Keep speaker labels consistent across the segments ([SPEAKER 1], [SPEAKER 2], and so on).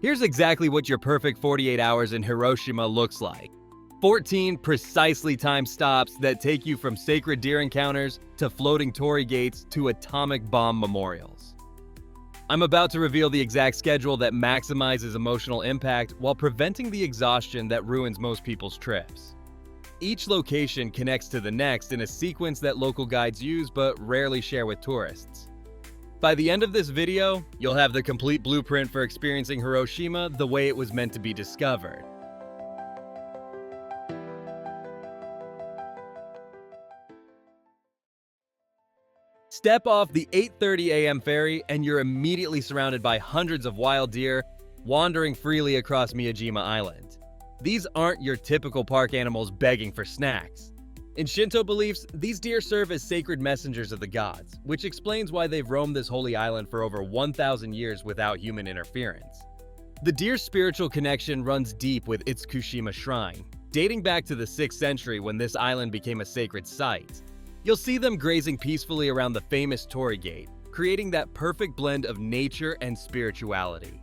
[SPEAKER 1] Here's exactly what your perfect 48 hours in Hiroshima looks like. 14 precisely timed stops that take you from sacred deer encounters to floating torii gates to atomic bomb memorials. I'm about to reveal the exact schedule that maximizes emotional impact while preventing the exhaustion that ruins most people's trips. Each location connects to the next in a sequence that local guides use but rarely share with tourists. By the end of this video, you'll have the complete blueprint for experiencing Hiroshima the way it was meant to be discovered. Step off the 8:30 a.m. ferry and you're immediately surrounded by hundreds of wild deer wandering freely across Miyajima Island. These aren't your typical park animals begging for snacks. In Shinto beliefs, these deer serve as sacred messengers of the gods, which explains why they've roamed this holy island for over 1,000 years without human interference. The deer's spiritual connection runs deep with Itsukushima Shrine, dating back to the 6th century when this island became a sacred site. You'll see them grazing peacefully around the famous Torii Gate, creating that perfect blend of nature and spirituality.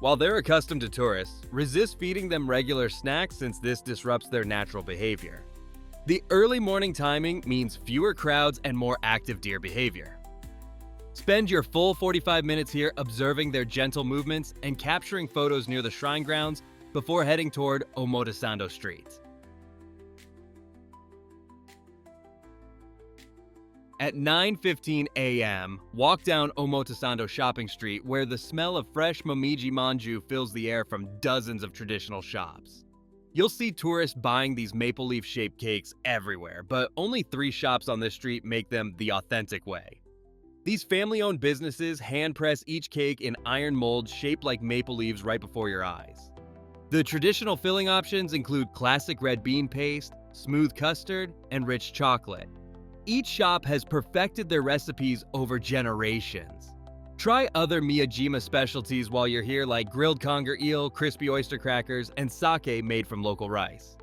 [SPEAKER 1] While they're accustomed to tourists, resist feeding them regular snacks since this disrupts their natural behavior. The early morning timing means fewer crowds and more active deer behavior. Spend your full 45 minutes here observing their gentle movements and capturing photos near the shrine grounds before heading toward Omotesando Street. At 9:15 a.m., walk down Omotesando Shopping Street where the smell of fresh momiji manju fills the air from dozens of traditional shops. You'll see tourists buying these maple leaf-shaped cakes everywhere, but only 3 shops on this street make them the authentic way. These family-owned businesses hand-press each cake in iron molds shaped like maple leaves right before your eyes. The traditional filling options include classic red bean paste, smooth custard, and rich chocolate. Each shop has perfected their recipes over generations. Try other Miyajima specialties while you're here like grilled conger eel, crispy oyster crackers, and sake made from local rice.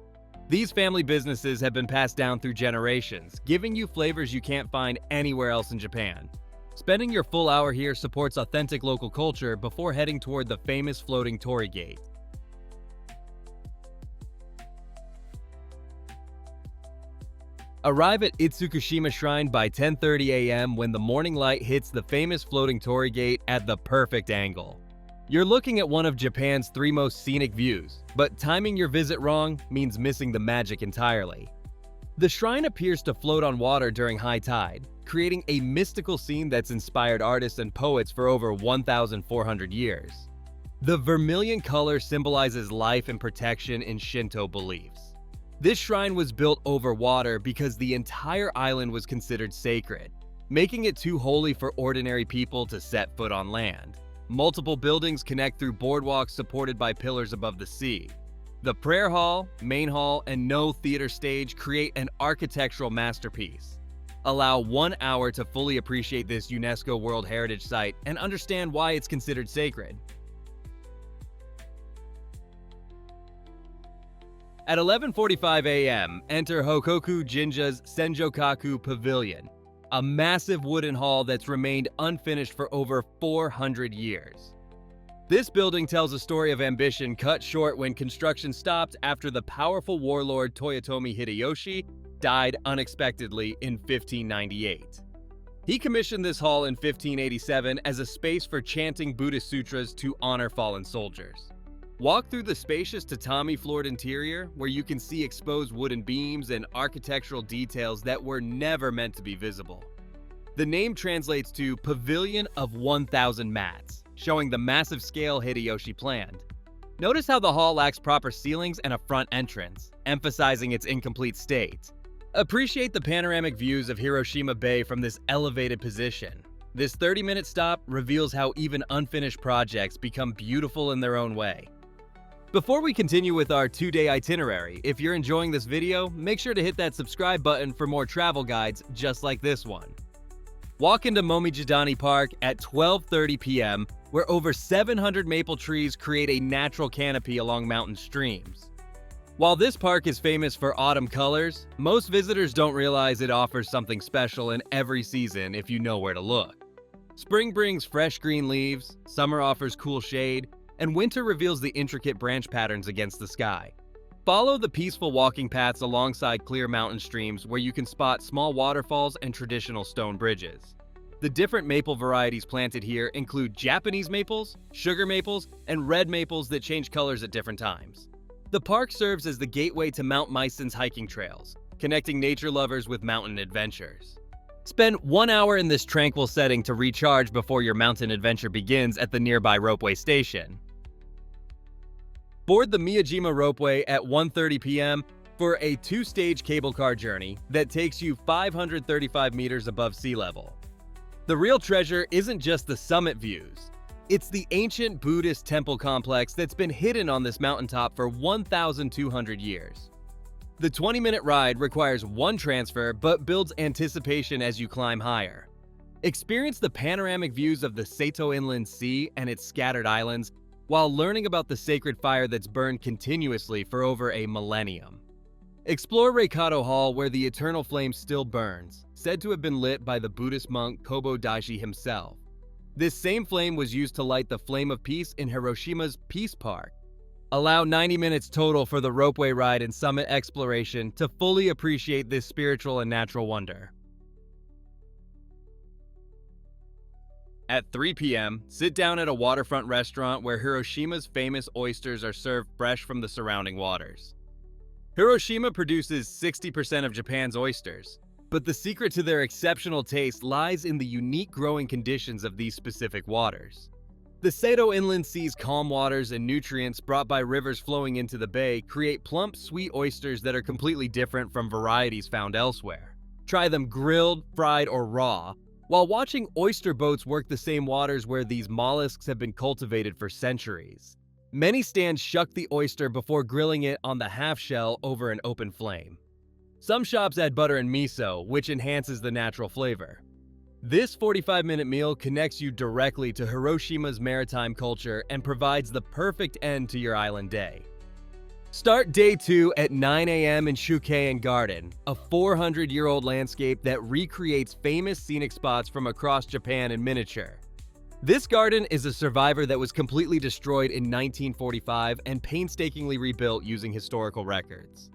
[SPEAKER 1] These family businesses have been passed down through generations, giving you flavors you can't find anywhere else in Japan. Spending your full hour here supports authentic local culture before heading toward the famous floating torii gate. Arrive at Itsukushima Shrine by 10:30 a.m. when the morning light hits the famous floating torii gate at the perfect angle. You're looking at one of Japan's 3 most scenic views, but timing your visit wrong means missing the magic entirely. The shrine appears to float on water during high tide, creating a mystical scene that's inspired artists and poets for over 1,400 years. The vermilion color symbolizes life and protection in Shinto beliefs. This shrine was built over water because the entire island was considered sacred, making it too holy for ordinary people to set foot on land. Multiple buildings connect through boardwalks supported by pillars above the sea. The prayer hall, main hall, and no theater stage create an architectural masterpiece. Allow 1 hour to fully appreciate this UNESCO World Heritage Site and understand why it's considered sacred. At 11:45 a.m., enter Hokoku Jinja's Senjokaku Pavilion, a massive wooden hall that's remained unfinished for over 400 years. This building tells a story of ambition cut short when construction stopped after the powerful warlord Toyotomi Hideyoshi died unexpectedly in 1598. He commissioned this hall in 1587 as a space for chanting Buddhist sutras to honor fallen soldiers. Walk through the spacious tatami-floored interior where you can see exposed wooden beams and architectural details that were never meant to be visible. The name translates to Pavilion of 1,000 Mats, showing the massive scale Hideyoshi planned. Notice how the hall lacks proper ceilings and a front entrance, emphasizing its incomplete state. Appreciate the panoramic views of Hiroshima Bay from this elevated position. This 30-minute stop reveals how even unfinished projects become beautiful in their own way. Before we continue with our 2-day itinerary, if you're enjoying this video, make sure to hit that subscribe button for more travel guides just like this one. Walk into Momijidani Park at 12:30 p.m., where over 700 maple trees create a natural canopy along mountain streams. While this park is famous for autumn colors, most visitors don't realize it offers something special in every season if you know where to look. Spring brings fresh green leaves, summer offers cool shade, and winter reveals the intricate branch patterns against the sky. Follow the peaceful walking paths alongside clear mountain streams where you can spot small waterfalls and traditional stone bridges. The different maple varieties planted here include Japanese maples, sugar maples, and red maples that change colors at different times. The park serves as the gateway to Mount Misen's hiking trails, connecting nature lovers with mountain adventures. Spend 1 hour in this tranquil setting to recharge before your mountain adventure begins at the nearby ropeway station. Board the Miyajima ropeway at 1:30 p.m. for a 2-stage cable car journey that takes you 535 meters above sea level. The real treasure isn't just the summit views. It's the ancient Buddhist temple complex that's been hidden on this mountaintop for 1,200 years. The 20-minute ride requires one transfer but builds anticipation as you climb higher. Experience the panoramic views of the Seto Inland Sea and its scattered islands while learning about the sacred fire that's burned continuously for over a millennium. Explore Reikato Hall where the eternal flame still burns, said to have been lit by the Buddhist monk Kobo Daishi himself. This same flame was used to light the flame of peace in Hiroshima's Peace Park. Allow 90 minutes total for the ropeway ride and summit exploration to fully appreciate this spiritual and natural wonder. At 3 p.m., sit down at a waterfront restaurant where Hiroshima's famous oysters are served fresh from the surrounding waters. Hiroshima produces 60% of Japan's oysters, but the secret to their exceptional taste lies in the unique growing conditions of these specific waters. The Seto Inland Sea's calm waters and nutrients brought by rivers flowing into the bay create plump, sweet oysters that are completely different from varieties found elsewhere. Try them grilled, fried, or raw, while watching oyster boats work the same waters where these mollusks have been cultivated for centuries. Many stands shuck the oyster before grilling it on the half shell over an open flame. Some shops add butter and miso, which enhances the natural flavor. This 45-minute meal connects you directly to Hiroshima's maritime culture and provides the perfect end to your island day. Start day 2 at 9 a.m. in Shukeien Garden, a 400-year-old landscape that recreates famous scenic spots from across Japan in miniature. This garden is a survivor that was completely destroyed in 1945 and painstakingly rebuilt using historical records.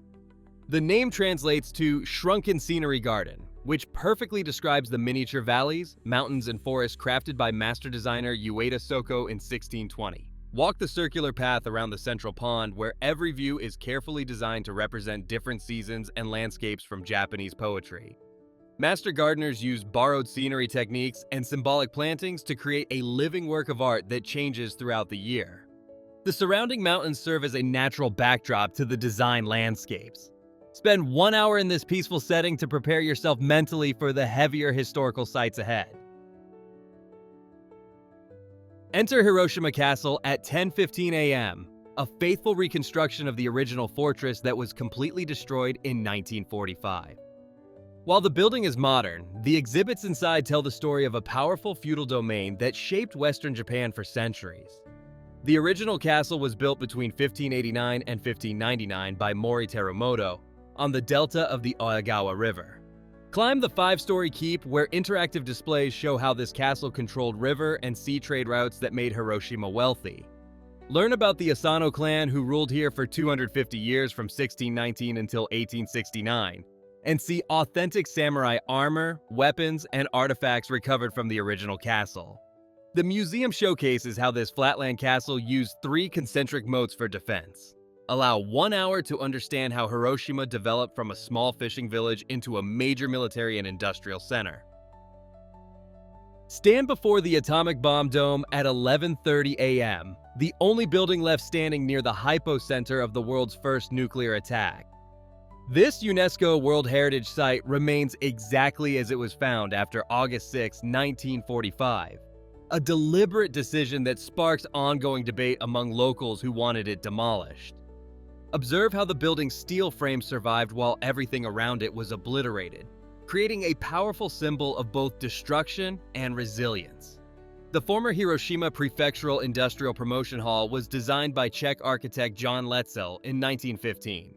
[SPEAKER 1] The name translates to Shrunken Scenery Garden, which perfectly describes the miniature valleys, mountains, and forests crafted by master designer Ueda Soko in 1620. Walk the circular path around the central pond where every view is carefully designed to represent different seasons and landscapes from Japanese poetry. Master gardeners use borrowed scenery techniques and symbolic plantings to create a living work of art that changes throughout the year. The surrounding mountains serve as a natural backdrop to the design landscapes. Spend 1 hour in this peaceful setting to prepare yourself mentally for the heavier historical sites ahead. Enter Hiroshima Castle at 10:15 a.m., a faithful reconstruction of the original fortress that was completely destroyed in 1945. While the building is modern, the exhibits inside tell the story of a powerful feudal domain that shaped Western Japan for centuries. The original castle was built between 1589 and 1599 by Mori Terumoto on the delta of the Oyagawa River. Climb the 5-story keep where interactive displays show how this castle controlled river and sea trade routes that made Hiroshima wealthy. Learn about the Asano clan who ruled here for 250 years from 1619 until 1869, and see authentic samurai armor, weapons, and artifacts recovered from the original castle. The museum showcases how this flatland castle used 3 concentric moats for defense. Allow 1 hour to understand how Hiroshima developed from a small fishing village into a major military and industrial center. Stand before the atomic bomb dome at 11:30 a.m., the only building left standing near the hypocenter of the world's first nuclear attack. This UNESCO World Heritage Site remains exactly as it was found after August 6, 1945. A deliberate decision that sparks ongoing debate among locals who wanted it demolished. Observe how the building's steel frame survived while everything around it was obliterated, creating a powerful symbol of both destruction and resilience. The former Hiroshima Prefectural Industrial Promotion Hall was designed by Czech architect John Letzel in 1915.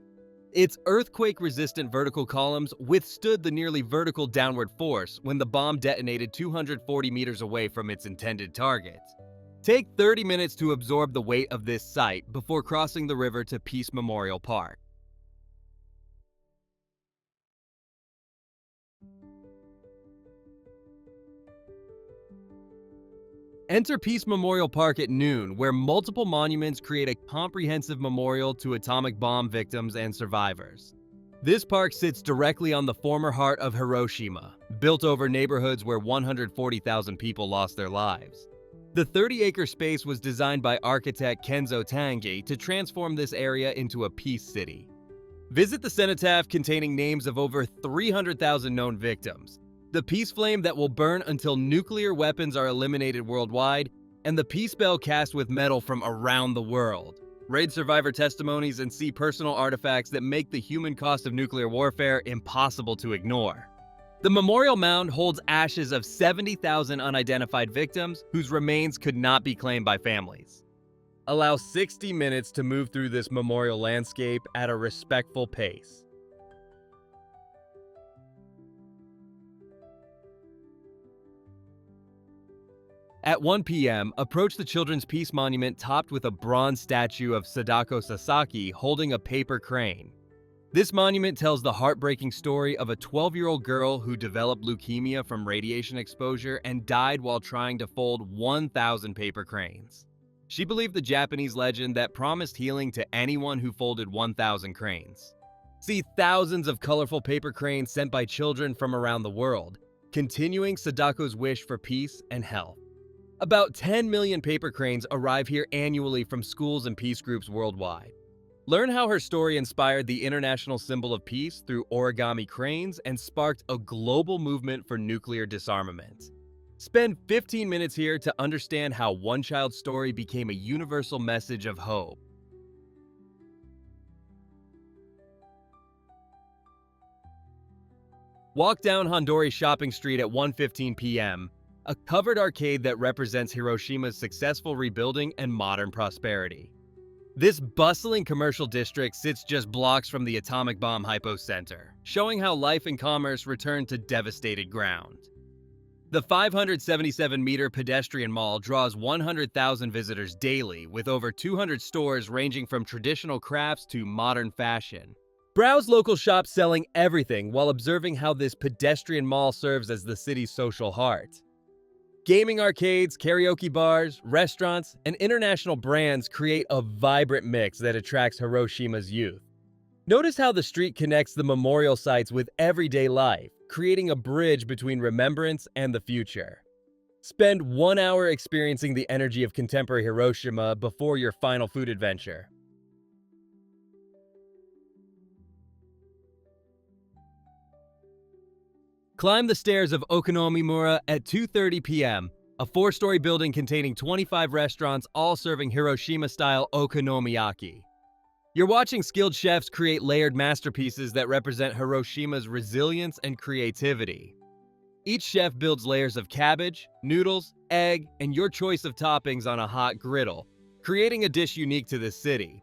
[SPEAKER 1] Its earthquake-resistant vertical columns withstood the nearly vertical downward force when the bomb detonated 240 meters away from its intended target. Take 30 minutes to absorb the weight of this site before crossing the river to Peace Memorial Park. Enter Peace Memorial Park at noon, where multiple monuments create a comprehensive memorial to atomic bomb victims and survivors. This park sits directly on the former heart of Hiroshima, built over neighborhoods where 140,000 people lost their lives. The 30-acre space was designed by architect Kenzo Tange to transform this area into a peace city. Visit the cenotaph containing names of over 300,000 known victims, the peace flame that will burn until nuclear weapons are eliminated worldwide, and the peace bell cast with metal from around the world. Read survivor testimonies and see personal artifacts that make the human cost of nuclear warfare impossible to ignore. The memorial mound holds ashes of 70,000 unidentified victims whose remains could not be claimed by families. Allow 60 minutes to move through this memorial landscape at a respectful pace. At 1 p.m., approach the Children's Peace Monument topped with a bronze statue of Sadako Sasaki holding a paper crane. This monument tells the heartbreaking story of a 12-year-old girl who developed leukemia from radiation exposure and died while trying to fold 1,000 paper cranes. She believed the Japanese legend that promised healing to anyone who folded 1,000 cranes. See thousands of colorful paper cranes sent by children from around the world, continuing Sadako's wish for peace and health. About 10 million paper cranes arrive here annually from schools and peace groups worldwide. Learn how her story inspired the international symbol of peace through origami cranes and sparked a global movement for nuclear disarmament. Spend 15 minutes here to understand how one child's story became a universal message of hope. Walk down Hondori Shopping Street at 1:15 p.m., a covered arcade that represents Hiroshima's successful rebuilding and modern prosperity. This bustling commercial district sits just blocks from the atomic bomb hypocenter, showing how life and commerce returned to devastated ground. The 577-meter pedestrian mall draws 100,000 visitors daily, with over 200 stores ranging from traditional crafts to modern fashion. Browse local shops selling everything while observing how this pedestrian mall serves as the city's social heart. Gaming arcades, karaoke bars, restaurants, and international brands create a vibrant mix that attracts Hiroshima's youth. Notice how the street connects the memorial sites with everyday life, creating a bridge between remembrance and the future. Spend 1 hour experiencing the energy of contemporary Hiroshima before your final food adventure. Climb the stairs of Okonomiyaki at 2:30 p.m., a 4-story building containing 25 restaurants all serving Hiroshima-style okonomiyaki. You're watching skilled chefs create layered masterpieces that represent Hiroshima's resilience and creativity. Each chef builds layers of cabbage, noodles, egg, and your choice of toppings on a hot griddle, creating a dish unique to this city.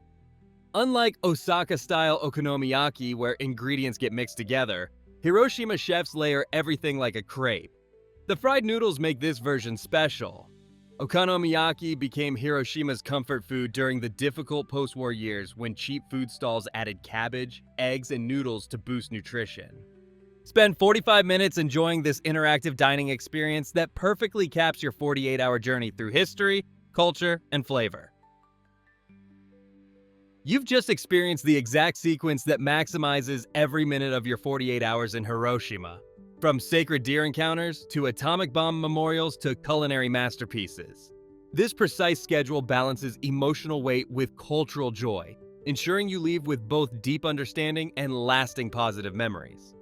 [SPEAKER 1] Unlike Osaka-style okonomiyaki, where ingredients get mixed together, Hiroshima chefs layer everything like a crepe. The fried noodles make this version special. Okonomiyaki became Hiroshima's comfort food during the difficult post-war years when cheap food stalls added cabbage, eggs, and noodles to boost nutrition. Spend 45 minutes enjoying this interactive dining experience that perfectly caps your 48-hour journey through history, culture, and flavor. You've just experienced the exact sequence that maximizes every minute of your 48 hours in Hiroshima. From sacred deer encounters, to atomic bomb memorials, to culinary masterpieces. This precise schedule balances emotional weight with cultural joy, ensuring you leave with both deep understanding and lasting positive memories.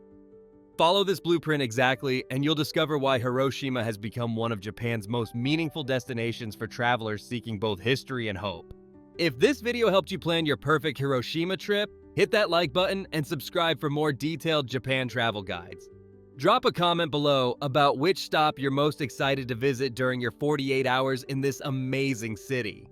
[SPEAKER 1] Follow this blueprint exactly, and you'll discover why Hiroshima has become one of Japan's most meaningful destinations for travelers seeking both history and hope. If this video helped you plan your perfect Hiroshima trip, hit that like button and subscribe for more detailed Japan travel guides. Drop a comment below about which stop you're most excited to visit during your 48 hours in this amazing city.